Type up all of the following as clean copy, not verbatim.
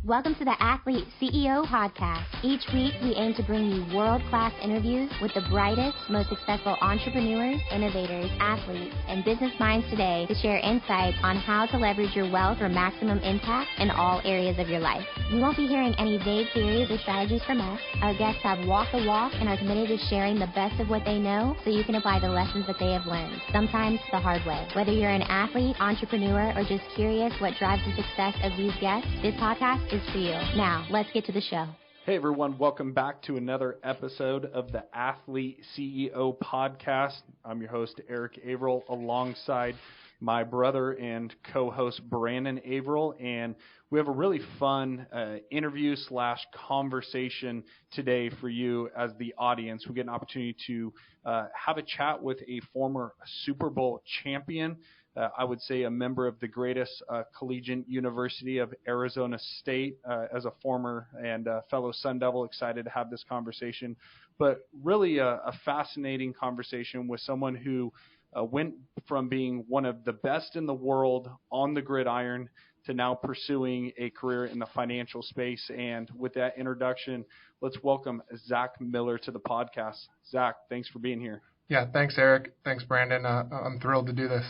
Welcome to the Athlete CEO Podcast. Each week, we aim to bring you world-class interviews with the brightest, most successful entrepreneurs, innovators, athletes, and business minds today to share insights on how to leverage your wealth for maximum impact in all areas of your life. You won't be hearing any vague theories or strategies from us. Our guests have walked the walk and are committed to sharing the best of what they know so you can apply the lessons that they have learned, sometimes the hard way. Whether you're an athlete, entrepreneur, or just curious what drives the success of these guests, this podcast is for you. Now, let's get to the show. Hey everyone, welcome back to another episode of the Athlete CEO Podcast. I'm your host, Eric Averill, alongside my brother and co-host, Brandon Averill, and we have a really fun interview / conversation today for you as the audience. We get an opportunity to have a chat with a former Super Bowl champion, I would say a member of the greatest collegiate university of Arizona State, as a former and fellow Sun Devil. Excited to have this conversation, but really a fascinating conversation with someone who went from being one of the best in the world on the gridiron to now pursuing a career in the financial space. And with that introduction, let's welcome Zach Miller to the podcast. Zach, thanks for being here. Yeah, thanks, Eric. Thanks, Brandon. I'm thrilled to do this.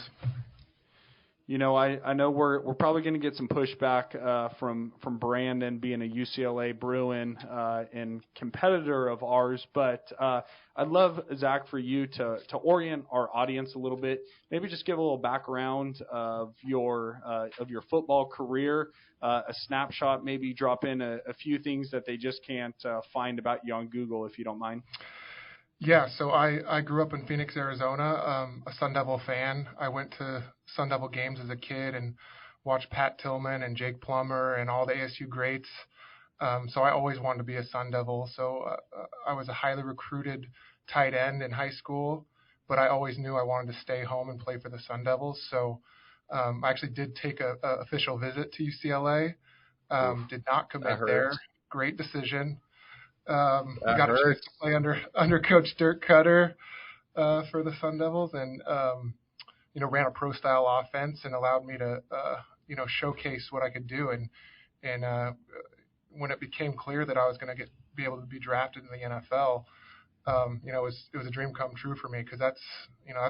You know, I know we're probably going to get some pushback from Brandon being a UCLA Bruin and competitor of ours, but I'd love, Zach, for you to orient our audience a little bit. Maybe just give a little background of your football career, a snapshot. Maybe drop in a few things that they just can't find about you on Google, if you don't mind. Yeah, so I grew up in Phoenix, Arizona, a Sun Devil fan. I went to Sun Devil games as a kid and watched Pat Tillman and Jake Plummer and all the ASU greats. So I always wanted to be a Sun Devil. So I was a highly recruited tight end in high school, but I always knew I wanted to stay home and play for the Sun Devils. So I actually did take a official visit to UCLA, did not commit there. Great decision. Got a chance to play under Coach Dirk Cutter for the Sun Devils, and ran a pro style offense and allowed me to showcase what I could do. And when it became clear that I was going to be able to be drafted in the NFL, it was a dream come true for me, because that's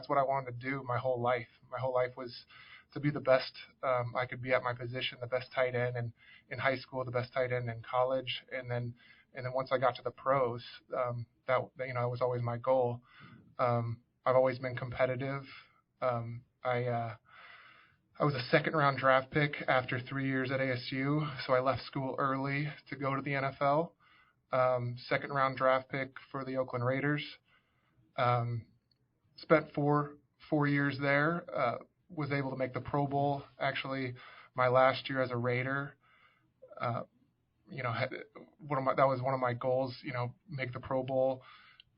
what I wanted to do my whole life. My whole life was to be the best I could be at my position, the best tight end in high school, the best tight end in college, and then once I got to the pros, that was always my goal. I've always been competitive. I was a second-round draft pick after 3 years at ASU, so I left school early to go to the NFL. Second-round draft pick for the Oakland Raiders. Spent four years there. Was able to make the Pro Bowl actually my last year as a Raider. That was one of my goals, make the Pro Bowl,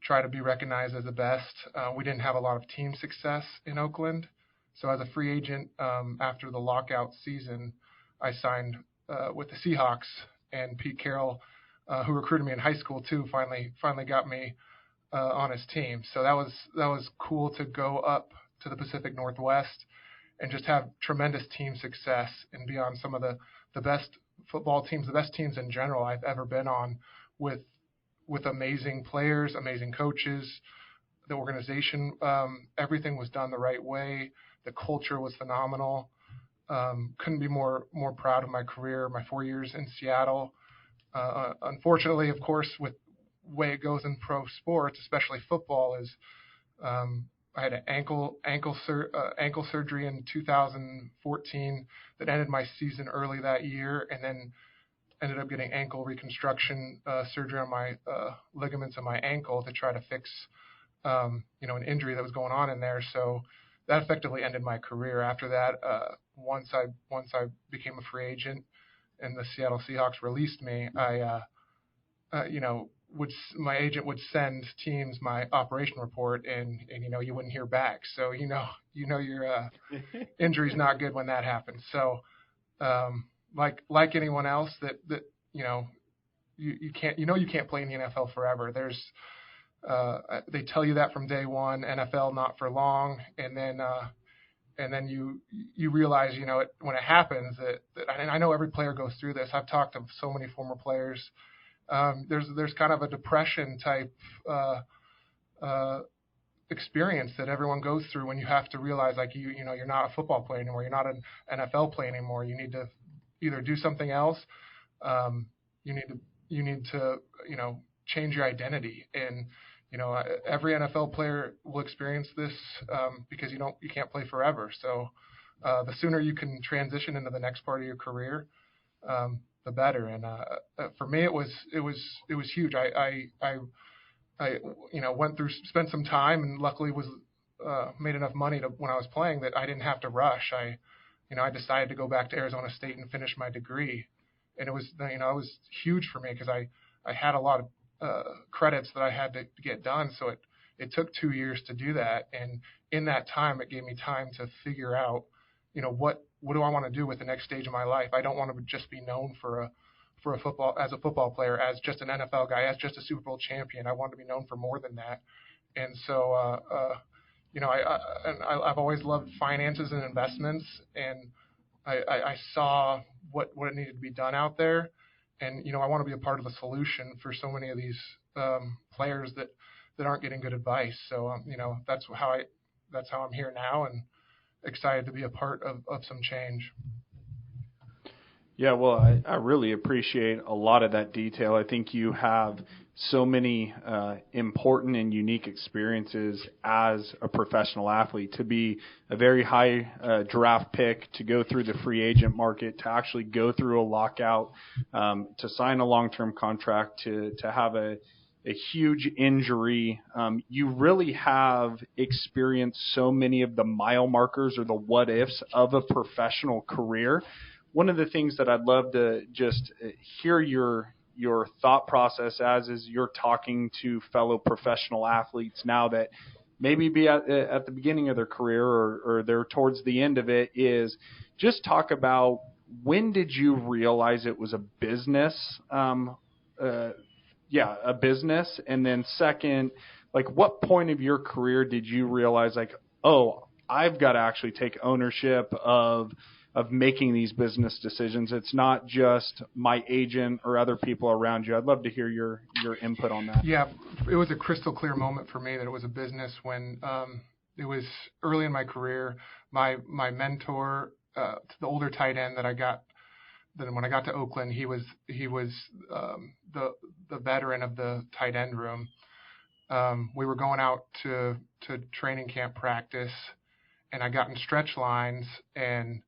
try to be recognized as the best. We didn't have a lot of team success in Oakland. So as a free agent, after the lockout season, I signed with the Seahawks, and Pete Carroll, who recruited me in high school too, finally got me on his team. So that was cool to go up to the Pacific Northwest and just have tremendous team success and be on some of the best football teams, the best teams in general I've ever been on, with amazing players, amazing coaches. The organization, everything was done the right way. The culture was phenomenal. Couldn't be more proud of my career, my 4 years in Seattle. Unfortunately, of course, with the way it goes in pro sports, especially football, is I had an ankle surgery in 2014 that ended my season early that year, and then ended up getting ankle reconstruction surgery on my ligaments of my ankle to try to fix an injury that was going on in there. So that effectively ended my career. After that, once I became a free agent and the Seattle Seahawks released me, my agent would send teams my operation report, and you wouldn't hear back. So your injury's not good when that happens. So like anyone else that you can't play in the NFL forever. There's they tell you that from day one. NFL not for long, and then And then you realize, when it happens and I know every player goes through this. I've talked to so many former players. There's kind of a depression type experience that everyone goes through when you have to realize, like, you're not a football player anymore. You're not an NFL player anymore. You need to either do something else. You need to change your identity. And every NFL player will experience this because you can't play forever. So the sooner you can transition into the next part of your career, the better. And for me, it was huge. I spent some time, and luckily was made enough money when I was playing that I didn't have to rush. I decided to go back to Arizona State and finish my degree, and it was huge for me because I had a lot of credits that I had to get done. So it took 2 years to do that. And in that time, it gave me time to figure out, what do I want to do with the next stage of my life? I don't want to just be known for a football player, as just an NFL guy, as just a Super Bowl champion. I want to be known for more than that. And so, I've always loved finances and investments, and I saw what needed to be done out there. And, I want to be a part of the solution for so many of these players that aren't getting good advice. So, that's how I'm here now, and excited to be a part of some change. Yeah, well, I really appreciate a lot of that detail. I think you have so many important and unique experiences as a professional athlete, to be a very high draft pick, to go through the free agent market, to actually go through a lockout, to sign a long-term contract, to have a huge injury. You really have experienced so many of the mile markers or the what ifs of a professional career. One of the things that I'd love to just hear your thought process as is you're talking to fellow professional athletes now that maybe be at the beginning of their career or they're towards the end of it, is just talk about, when did you realize it was a business? A business. And then second, like, what point of your career did you realize, like, oh, I've got to actually take ownership of making these business decisions. It's not just my agent or other people around you. I'd love to hear your input on that. Yeah, it was a crystal clear moment for me that it was a business when it was early in my career. My mentor, the older tight end that I got, then when I got to Oakland, he was the veteran of the tight end room. We were going out to training camp practice, and I got in stretch lines, and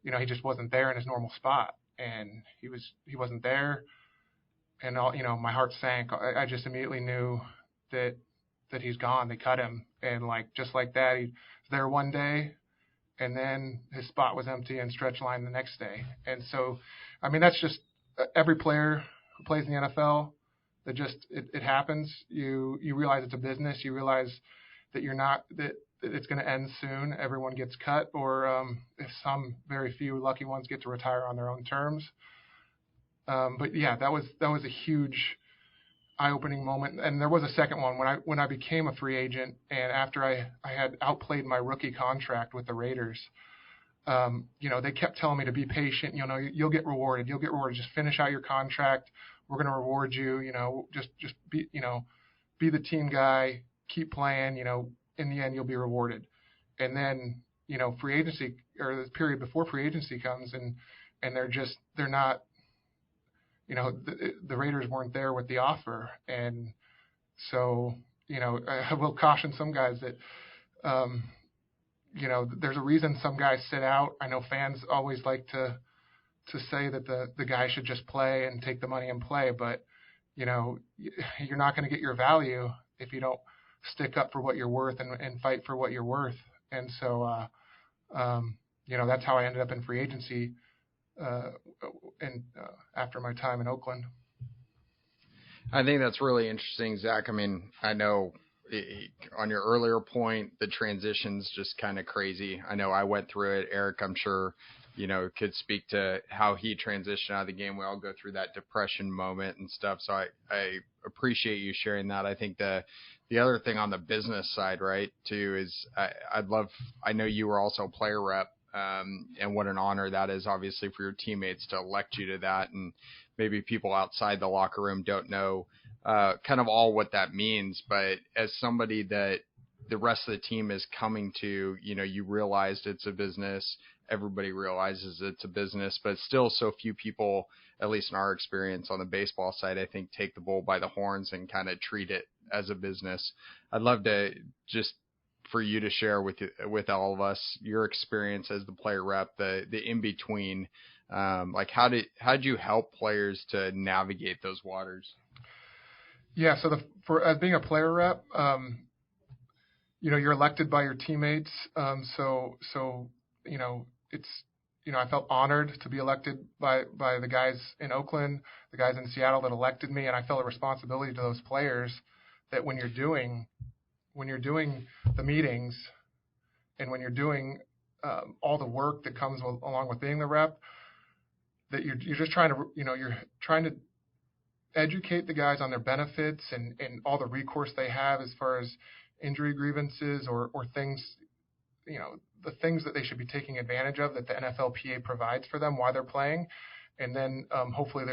he just wasn't there in his normal spot, and he wasn't there, and my heart sank. I just immediately knew that he's gone. They cut him, and just like that, he was there one day, and then his spot was empty and stretch line the next day. And so, that's just every player who plays in the NFL. That just it happens. You realize it's a business. You realize that it's going to end soon. Everyone gets cut, or if some very few lucky ones get to retire on their own terms. But yeah, that was a huge eye-opening moment. And there was a second one when I became a free agent, and after I had outplayed my rookie contract with the Raiders. They kept telling me to be patient. You'll get rewarded. You'll get rewarded. Just finish out your contract. We're going to reward you. Just be the team guy. Keep playing. In the end, you'll be rewarded. And then, free agency, or the period before free agency comes, and they're not, the Raiders weren't there with the offer. And so, I will caution some guys that, there's a reason some guys sit out. I know fans always like to say that the guy should just play and take the money and play, but, you're not going to get your value if you don't stick up for what you're worth and fight for what you're worth. And so, that's how I ended up in free agency after my time in Oakland. I think that's really interesting, Zach. I know on your earlier point, the transition's just kind of crazy. I know I went through it. Eric, I'm sure, could speak to how he transitioned out of the game. We all go through that depression moment and stuff. So I appreciate you sharing that. I think the other thing on the business side, right, too, is I know you were also a player rep, and what an honor that is, obviously, for your teammates to elect you to that. And maybe people outside the locker room don't know kind of all what that means. But as somebody that the rest of the team is coming to, you realized it's a business. Everybody realizes it's a business, but still so few people, at least in our experience on the baseball side, I think take the bull by the horns and kind of treat it as a business. I'd love to just for you to share with all of us your experience as the player rep, the in between, like how did you help players to navigate those waters? Yeah, so as being a player rep, you're elected by your teammates. So it's I felt honored to be elected by the guys in Oakland, the guys in Seattle that elected me, and I felt a responsibility to those players that when you're doing the meetings and when you're doing all the work that comes along with being the rep, that you're just trying to you're trying to educate the guys on their benefits and all the recourse they have as far as injury grievances or things, the things that they should be taking advantage of that the NFLPA provides for them while they're playing. And then hopefully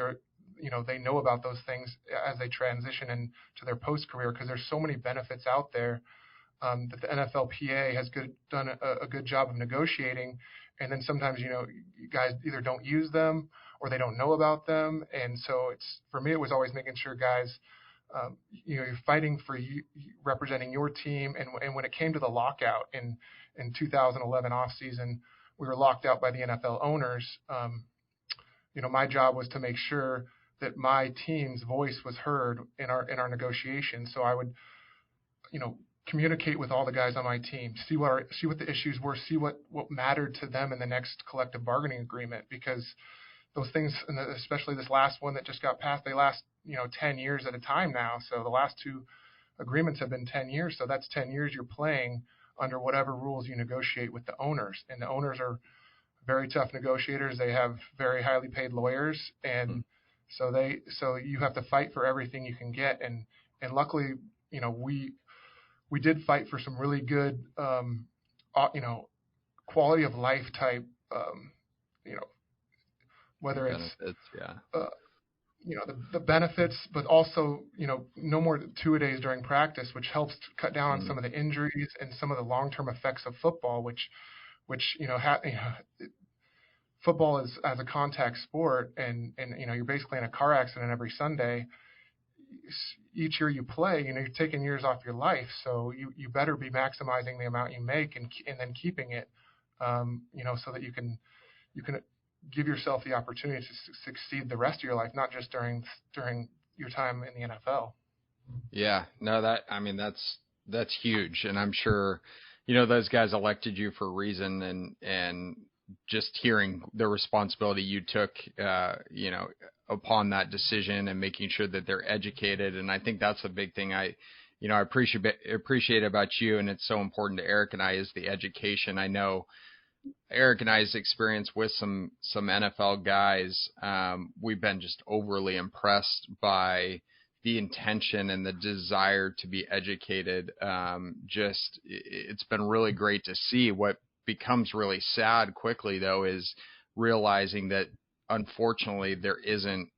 they know about those things as they transition into their post-career, because there's so many benefits out there that the NFLPA has done a good job of negotiating. And then sometimes, guys either don't use them or they don't know about them. And so for me, it was always making sure guys, you're fighting for you, representing your team. And when it came to the lockout in 2011 off season, we were locked out by the NFL owners. My job was to make sure that my team's voice was heard in our negotiations. So I would, communicate with all the guys on my team, see what the issues were, see what mattered to them in the next collective bargaining agreement, because those things, and especially this last one that just got passed, they last 10 years at a time now. So the last two agreements have been 10 years. So that's 10 years you're playing under whatever rules you negotiate with the owners. And the owners are very tough negotiators. They have very highly paid lawyers, and so you have to fight for everything you can get. And luckily, we did fight for some really good, quality of life type, whether it's the benefits, but also, no more than 2-a-days during practice, which helps to cut down on some of the injuries and some of the long-term effects of football, which football is as a contact sport, and you're basically in a car accident every Sunday. Each year you play, you're taking years off your life, so you better be maximizing the amount you make and then keeping it, so that you can give yourself the opportunity to succeed the rest of your life, not just during your time in the NFL. Yeah, no, that's huge, and I'm sure those guys elected you for a reason, and just hearing the responsibility you took, upon that decision and making sure that they're educated. And I think that's a big thing I appreciate about you. And it's so important to Eric and I is the education. I know Eric and I's experience with some NFL guys, we've been just overly impressed by the intention and the desire to be educated. It's been really great to see. What becomes really sad quickly, though, is realizing that unfortunately there isn't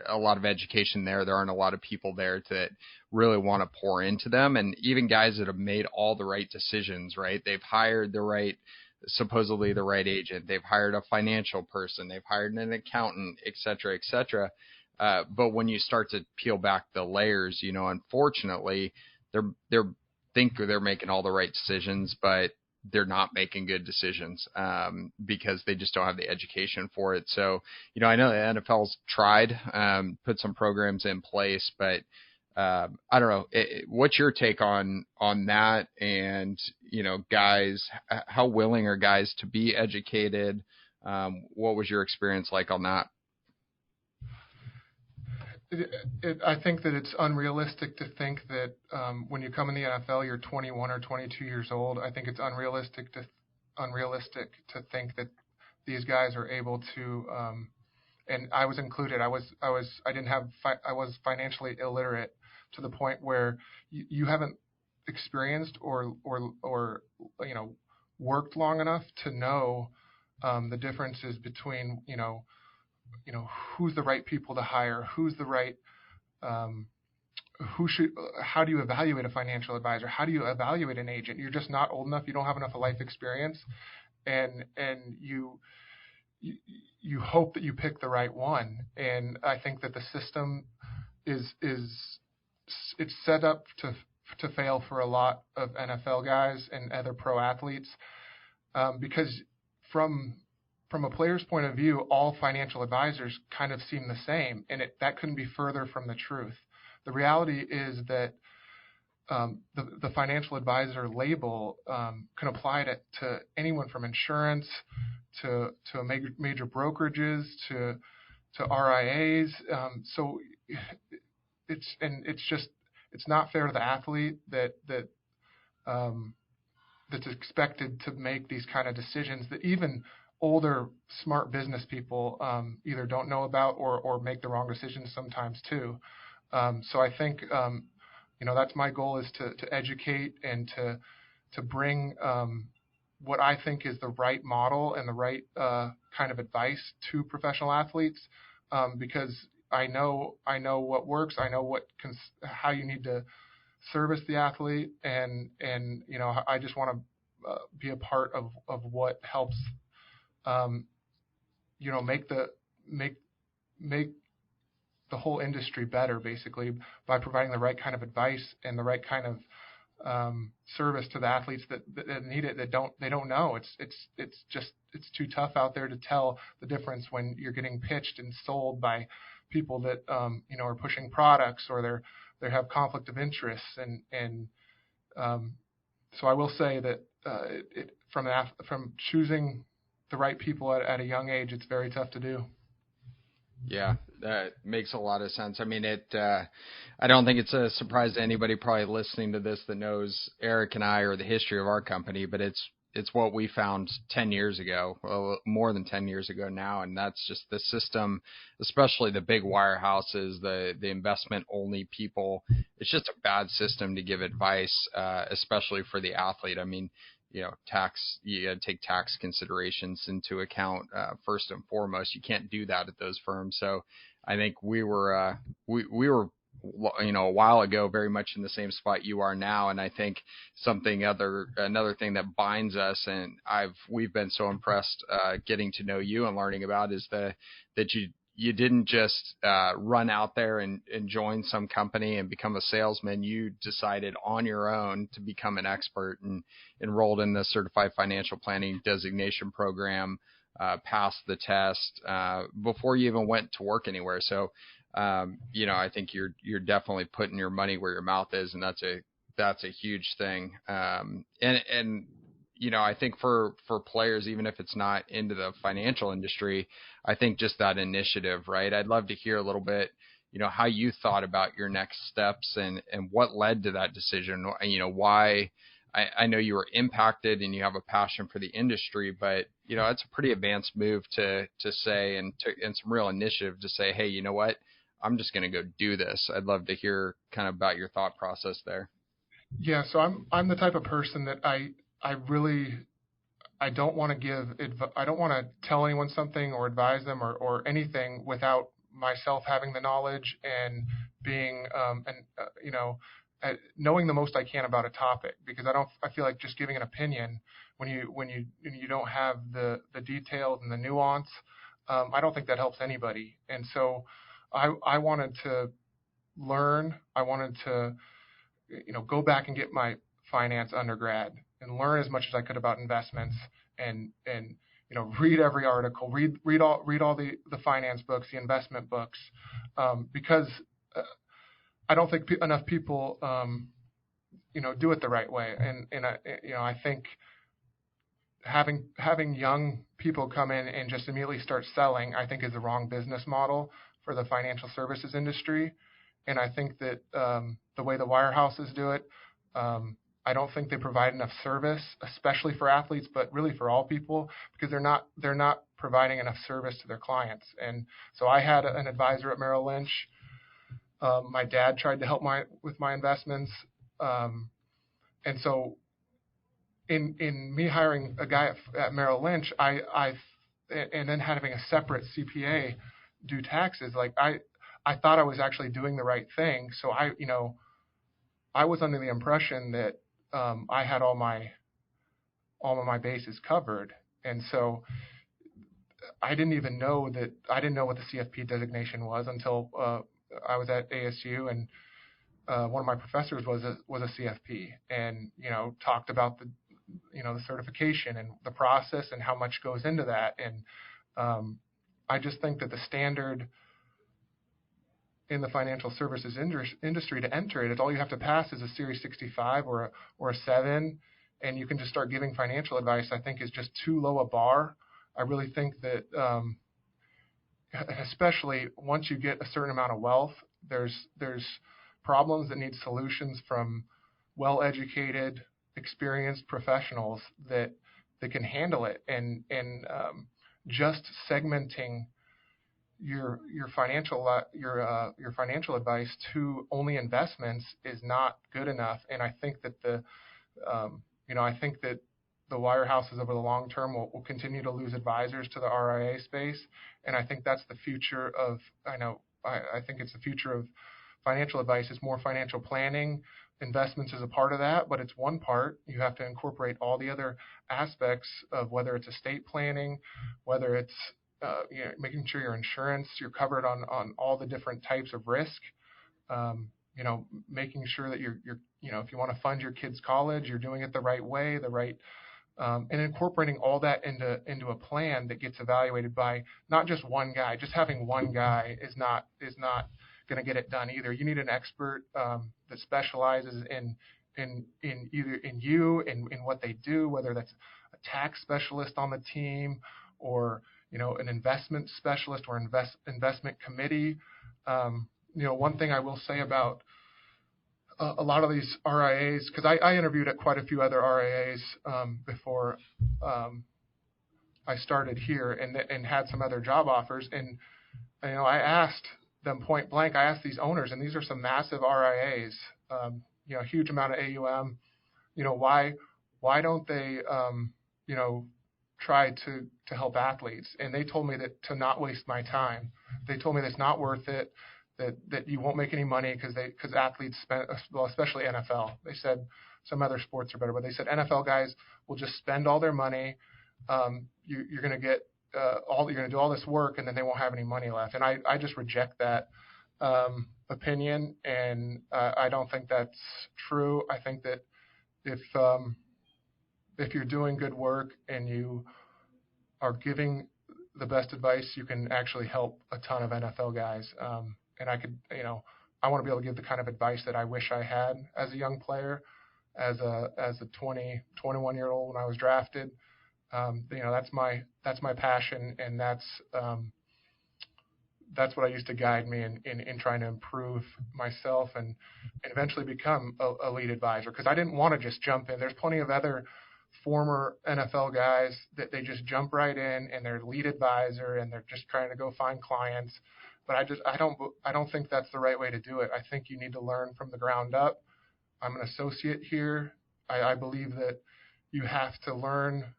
a lot of education there. There aren't a lot of people there that really want to pour into them. And even guys that have made all the right decisions, right? They've hired supposedly the right agent. They've hired a financial person. They've hired an accountant, et cetera, et cetera. But when you start to peel back the layers, unfortunately, they think they're making all the right decisions, but they're not making good decisions because they just don't have the education for it. So, I know the NFL's tried, put some programs in place, but I don't know. What's your take on that? And, guys, how willing are guys to be educated? What was your experience like on that? I think that it's unrealistic to think that when you come in the NFL, you're 21 or 22 years old. I think it's unrealistic to think that these guys are able to, and I was included. I was financially illiterate to the point where you haven't experienced or worked long enough to know the differences between who's the right people to hire, who's the right how do you evaluate a financial advisor, how do you evaluate an agent. You're just not old enough, you don't have enough life experience, and you hope that you pick the right one. And I think that the system it's set up to fail for a lot of NFL guys and other pro athletes, because from a player's point of view, all financial advisors kind of seem the same, and that couldn't be further from the truth. The reality is that the financial advisor label can apply to anyone from insurance to major brokerages to RIAs. So it's not fair to the athlete that's expected to make these kind of decisions that even older smart business people either don't know about or make the wrong decisions sometimes too. So I think that's my goal, is to educate and to bring what I think is the right model and the right kind of advice to professional athletes, because I know what works. I know how you need to service the athlete, and I just want to be a part of what helps make the whole industry better, basically, by providing the right kind of advice and the right kind of service to the athletes that need it, that they don't know. It's too tough out there to tell the difference when you're getting pitched and sold by people that are pushing products, or they have conflict of interest, and so I will say that from choosing the right people at a young age, it's very tough to do. Yeah, that makes a lot of sense. I mean, I don't think it's a surprise to anybody probably listening to this that knows Eric and I or the history of our company, but it's what we found 10 years ago, well, more than 10 years ago now. And that's just the system, especially the big wirehouses, the investment only people. It's just a bad system to give advice, especially for the athlete. I mean, you got to take tax considerations into account first and foremost. You can't do that at those firms. So I think we were a while ago very much in the same spot you are now. And I think another thing that binds us, and we've been so impressed getting to know you and learning about, is that you didn't just run out there and join some company and become a salesman. You decided on your own to become an expert and enrolled in the Certified Financial Planning Designation Program, passed the test before you even went to work anywhere. So, I think you're definitely putting your money where your mouth is, and that's a huge thing. I think for players, even if it's not into the financial industry, I think just that initiative, right? I'd love to hear a little bit, how you thought about your next steps and what led to that decision. Why. I know you were impacted and you have a passion for the industry, but it's a pretty advanced move to say and some real initiative to say, hey, you know what? I'm just going to go do this. I'd love to hear kind of about your thought process there. Yeah, so I'm the type of person that I don't want to tell anyone something or advise them or anything without myself having the knowledge and being knowing the most I can about a topic, because I feel like just giving an opinion when you don't have the details and the nuance, I don't think that helps anybody. And so I wanted to learn. I wanted to go back and get my finance undergrad and learn as much as I could about investments and read every article, read all the finance books, the investment books, because I don't think enough people do it the right way. And I think having young people come in and just immediately start selling, I think, is the wrong business model for the financial services industry. And I think that the way the wirehouses do it, I don't think they provide enough service, especially for athletes, but really for all people, because they're not providing enough service to their clients. And so I had an advisor at Merrill Lynch. My dad tried to help with my investments. And so in me hiring a guy at Merrill Lynch, and then having a separate CPA do taxes, like I thought I was actually doing the right thing. So I was under the impression that I had all of my bases covered. And so I didn't know what the CFP designation was until I was at ASU, and one of my professors was a CFP, and talked about the certification and the process and how much goes into that. And I just think that the standard in the financial services industry to enter it is all you have to pass is a Series 65 or a 7, and you can just start giving financial advice. I think is just too low a bar. I really think that especially once you get a certain amount of wealth, there's problems that need solutions from well-educated, experienced professionals that can handle it. And just segmenting your financial advice to only investments is not good enough. And I think that the wirehouses over the long term will continue to lose advisors to the RIA space. And I think that's the future of, I think it's the future of financial advice is more financial planning. Investments is a part of that, but it's one part. You have to incorporate all the other aspects of whether it's estate planning, whether it's making sure your insurance, you're covered on all the different types of risk. Making sure that you're if you want to fund your kids' college, you're doing it the right way, and incorporating all that into a plan that gets evaluated by not just one guy. Just having one guy is not going to get it done either. You need an expert that specializes in what they do, whether that's a tax specialist on the team or an investment specialist or investment committee. One thing I will say about a lot of these RIAs, because I interviewed at quite a few other RIAs before I started here and had some other job offers, and I asked them point blank. I asked these owners, and these are some massive RIAs, a huge amount of AUM. Why don't they try to help athletes? And they told me that to not waste my time. They told me that's not worth it. That you won't make any money because athletes spend, well, especially NFL. They said some other sports are better, but they said NFL guys will just spend all their money. You're going to get you're going to do all this work, and then they won't have any money left. And I just reject that opinion, and I don't think that's true. I think that if you're doing good work and you are giving the best advice, you can actually help a ton of NFL guys. And I could, I want to be able to give the kind of advice that I wish I had as a young player, as a 21-year-old when I was drafted. That's my passion, and that's what I used to guide me in trying to improve myself and eventually become a lead advisor, because I didn't want to just jump in. There's plenty of other former NFL guys that they just jump right in and they're lead advisor and they're just trying to go find clients. But I don't think that's the right way to do it. I think you need to learn from the ground up. I'm an associate here. I believe that you have to learn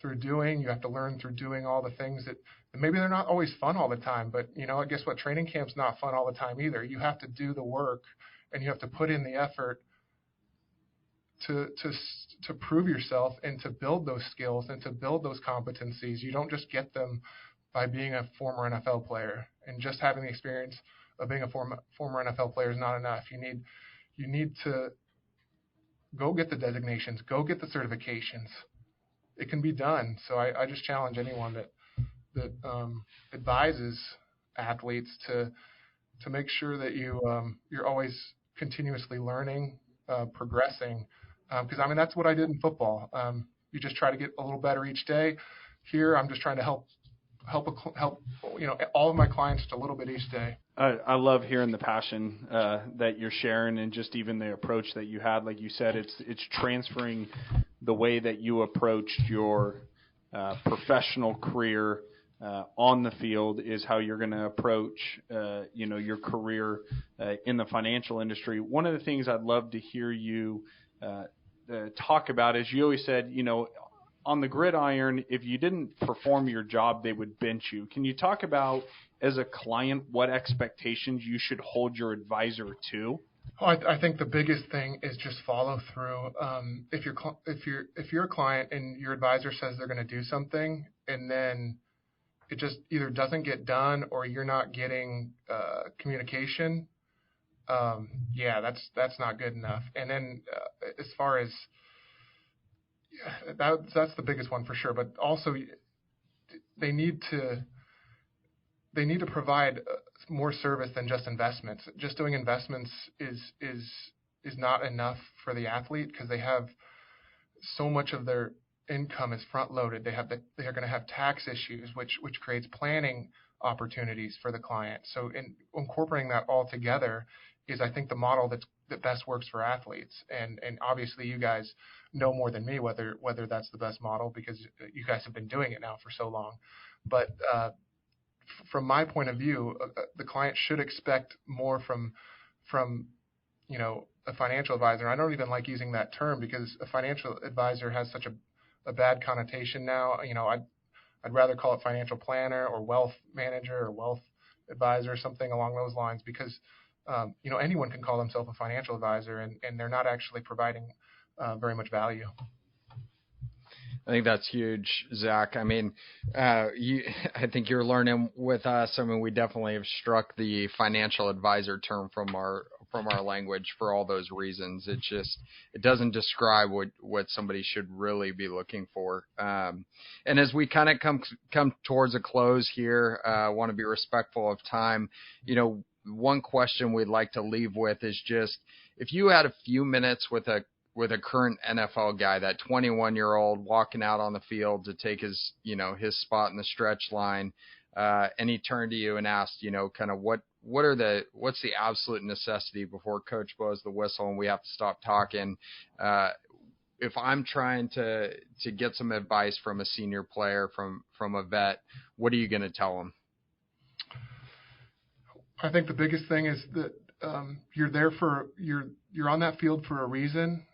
through doing. You have to learn through doing all the things that maybe they're not always fun all the time. But I guess what, training camp's not fun all the time either. You have to do the work and you have to put in the effort to prove yourself and to build those skills and to build those competencies. You don't just get them by being a former NFL player, and just having the experience of being a former NFL player is not enough. You need to go get the designations, go get the certifications. It can be done. So I just challenge anyone that advises athletes to make sure that you're always continuously learning, progressing. Because that's what I did in football. You just try to get a little better each day. Here, I'm just trying to help all of my clients just a little bit each day. I love hearing the passion that you're sharing, and just even the approach that you had. Like you said, it's transferring the way that you approached your professional career on the field is how you're going to approach your career in the financial industry. One of the things I'd love to hear you talk about is, you always said, on the gridiron, if you didn't perform your job, they would bench you. Can you talk about, as a client, what expectations you should hold your advisor to? Well, I think the biggest thing is just follow through. If you're a client and your advisor says they're going to do something, and then it just either doesn't get done or you're not getting communication, that's not good enough. And then as far as that's the biggest one for sure. But also, they need to provide more service than just investments. Just doing investments is not enough for the athlete, because they have so much of their income is front loaded. They are going to have tax issues, which creates planning opportunities for the client. So incorporating that all together is, I think, the model that best works for athletes. And obviously you guys know more than me whether that's the best model, because you guys have been doing it now for so long. But from my point of view, the client should expect more from a financial advisor. I don't even like using that term, because a financial advisor has such a bad connotation now. I'd rather call it financial planner or wealth manager or wealth advisor, something along those lines, because anyone can call themselves a financial advisor, and they're not actually providing very much value. I think that's huge, Zach. I mean, I think you're learning with us. I mean, we definitely have struck the financial advisor term from our language for all those reasons. It doesn't describe what somebody should really be looking for. And as we kind of come towards a close here, I want to be respectful of time. One question we'd like to leave with is just, if you had a few minutes with a current NFL guy, that 21-year-old walking out on the field to take his spot in the stretch line, and he turned to you and asked, kind of what's the absolute necessity before Coach blows the whistle and we have to stop talking? If I'm trying to get some advice from a senior player, from a vet, what are you going to tell him? I think the biggest thing is that you're on that field for a reason.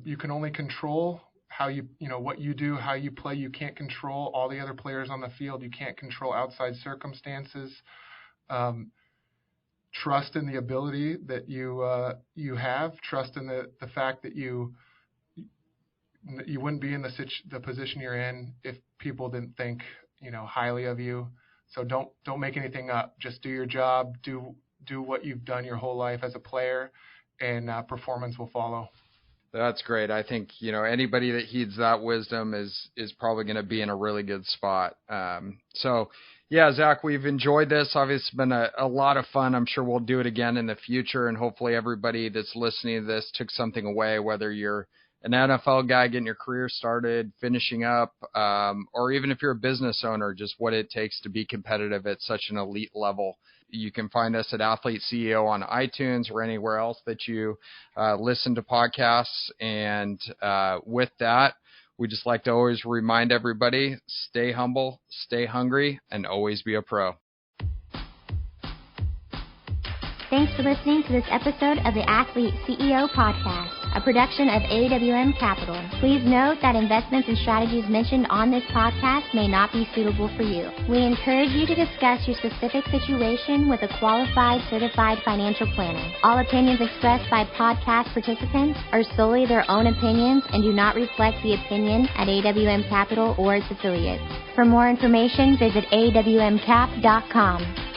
You can only control how what you do, how you play. You can't control all the other players on the field. You can't control outside circumstances. Trust in the ability that you have. Trust in the fact that you wouldn't be in the position you're in if people didn't think highly of you. So don't make anything up. Just do your job. Do what you've done your whole life as a player, and performance will follow. That's great. I think, anybody that heeds that wisdom is probably going to be in a really good spot. So yeah, Zach, we've enjoyed this. Obviously, it's been a lot of fun. I'm sure we'll do it again in the future, and hopefully everybody that's listening to this took something away, whether you're an NFL guy getting your career started, finishing up, or even if you're a business owner, just what it takes to be competitive at such an elite level. You can find us at Athlete CEO on iTunes or anywhere else that you listen to podcasts. And with that, we just like to always remind everybody, stay humble, stay hungry, and always be a pro. Thanks for listening to this episode of the Athlete CEO Podcast, a production of AWM Capital. Please note that investments and strategies mentioned on this podcast may not be suitable for you. We encourage you to discuss your specific situation with a qualified, certified financial planner. All opinions expressed by podcast participants are solely their own opinions and do not reflect the opinion at AWM Capital or its affiliates. For more information, visit awmcap.com.